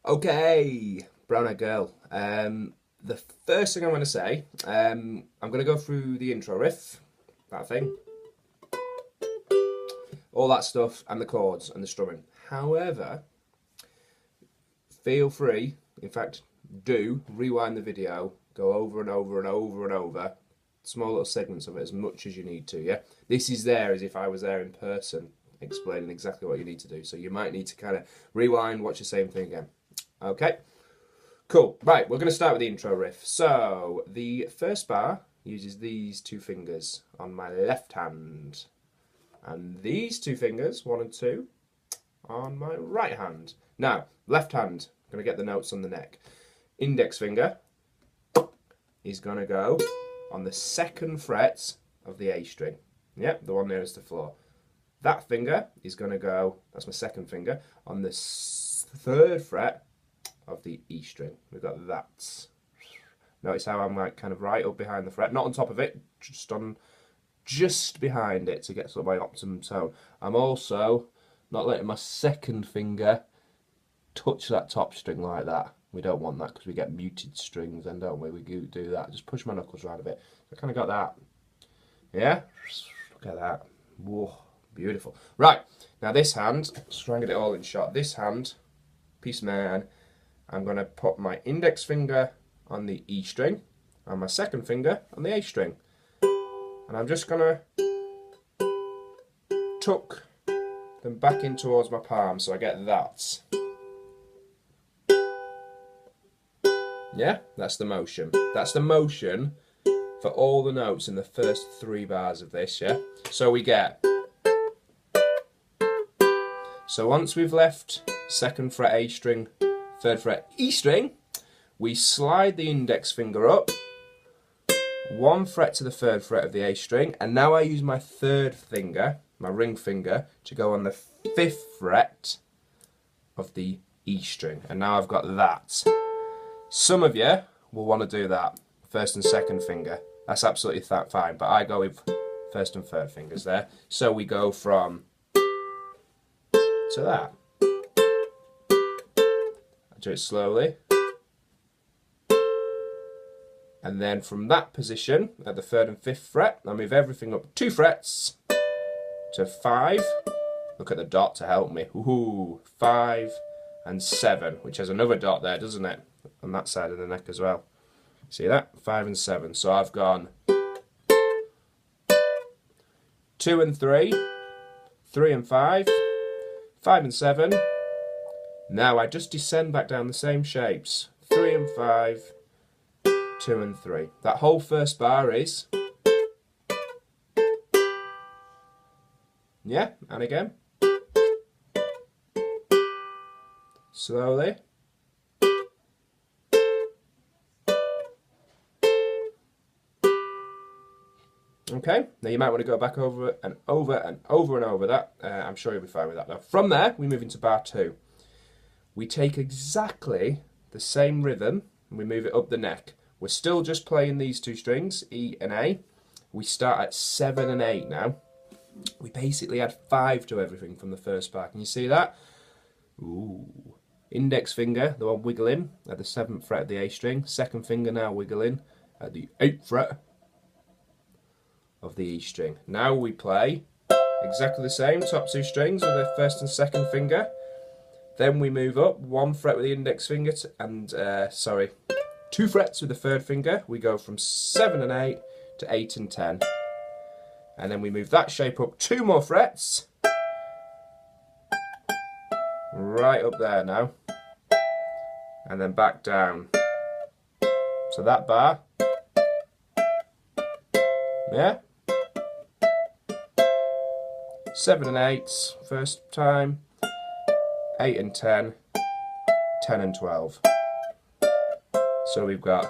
Okay, brown eyed girl. The first thing I'm going to say, I'm going to go through the intro riff, that thing, all that stuff, and the chords and the strumming. However, feel free, in fact, do rewind the video, go over and over and over and over, small little segments of it as much as you need to, yeah? This is there as if I was there in person, explaining exactly what you need to do. So you might need to kind of rewind, watch the same thing again. Okay, cool. Right, we're going to start with the intro riff. So the first bar uses these two fingers on my left hand, and these two fingers, 1 and 2, on my right hand. Now, left hand, I'm going to get the notes on the neck. Index finger is going to go on the 2nd fret of the A string. Yep, the one nearest the floor. That finger is going to go, that's my 2nd finger, on the 3rd fret of the E string. We've got that. Notice how I'm like kind of right up behind the fret, not on top of it, just behind it to get sort of my optimum tone. I'm also not letting my 2nd finger touch that top string like that. We don't want that because we get muted strings then, don't we? We do that. Just push my knuckles around a bit. I kind of got that. Yeah? Look at that. Whoa, beautiful. Right, now this hand, just try and get it all in shot. This hand, piece of man, I'm going to put my index finger on the E string and my 2nd finger on the A string. And I'm just going to tuck them back in towards my palm so I get that. Yeah, that's the motion. That's the motion for all the notes in the first 3 bars of this, yeah? So we get... So once we've left 2nd fret A string, 3rd fret E string, we slide the index finger up, 1 fret to the 3rd fret of the A string, and now I use my 3rd finger, my ring finger, to go on the 5th fret of the E string. And now I've got that. Some of you will want to do that, 1st and 2nd finger. That's absolutely fine, but I go with 1st and 3rd fingers there. So we go from to that. I do it slowly. And then from that position, at the 3rd and 5th fret, I move everything up 2 frets to 5. Look at the dot to help me. Ooh, 5 and 7, which has another dot there, doesn't it? On that side of the neck as well. See that? 5 and 7. So I've gone 2 and 3, 3 and 5, 5 and 7. Now I just descend back down the same shapes. 3 and 5, 2 and 3. That whole first bar is... Yeah, and again. Slowly. Okay, now you might want to go back over and over and over and over that. I'm sure you'll be fine with that now. From there, we move into bar 2. We take exactly the same rhythm and we move it up the neck. We're still just playing these 2 strings, E and A. We start at 7 and 8 now. We basically add 5 to everything from the first bar. Can you see that? Ooh. Index finger, the one wiggling at the 7th fret of the A string. 2nd finger now wiggling at the 8th fret of the E string. Now we play exactly the same, top 2 strings with the 1st and 2nd finger. Then we move up 1 fret with the index finger and 2 frets with the 3rd finger. We go from 7 and 8 to 8 and 10. And then we move that shape up 2 more frets. Right up there now. And then back down. So that bar. Yeah? 7 and 8, first time, 8 and 10, 10 and 12. So we've got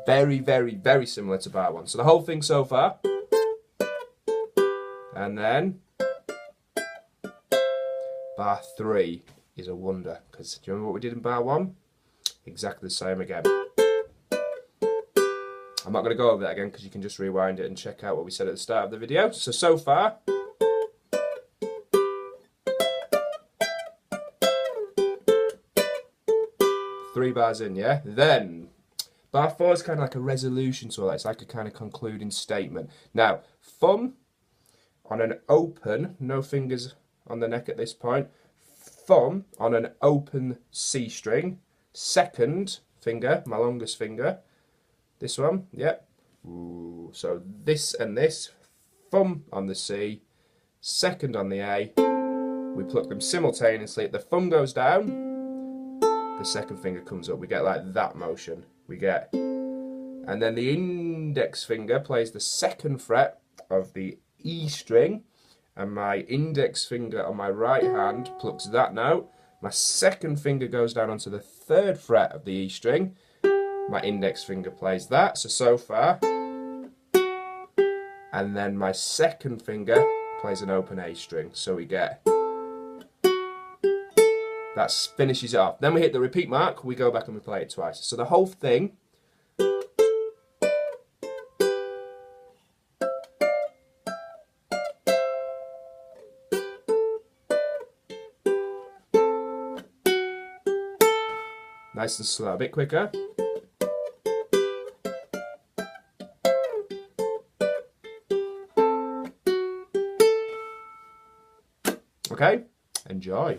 very, very, very similar to bar 1. So the whole thing so far. And then bar 3 is a wonder, because do you remember what we did in bar 1? Exactly the same again. I'm not going to go over that again because you can just rewind it and check out what we said at the start of the video. So far, 3 bars in, yeah? Then, bar 4 is kind of like a resolution to all that. It's like a kind of concluding statement. Now, thumb on an open, no fingers on the neck at this point, thumb on an open C string, second finger, my longest finger, this one, yep. Ooh, so this and this, thumb on the C, second on the A, we pluck them simultaneously, the thumb goes down, the second finger comes up, we get like that motion, we get, and then the index finger plays the second fret of the E string, and my index finger on my right hand plucks that note. My second finger goes down onto the third fret of the E string. My index finger plays that, so far. And then my second finger plays an open A string, so we get... That finishes it off. Then we hit the repeat mark, we go back and we play it twice. So the whole thing... Nice and slow, a bit quicker. Okay, enjoy.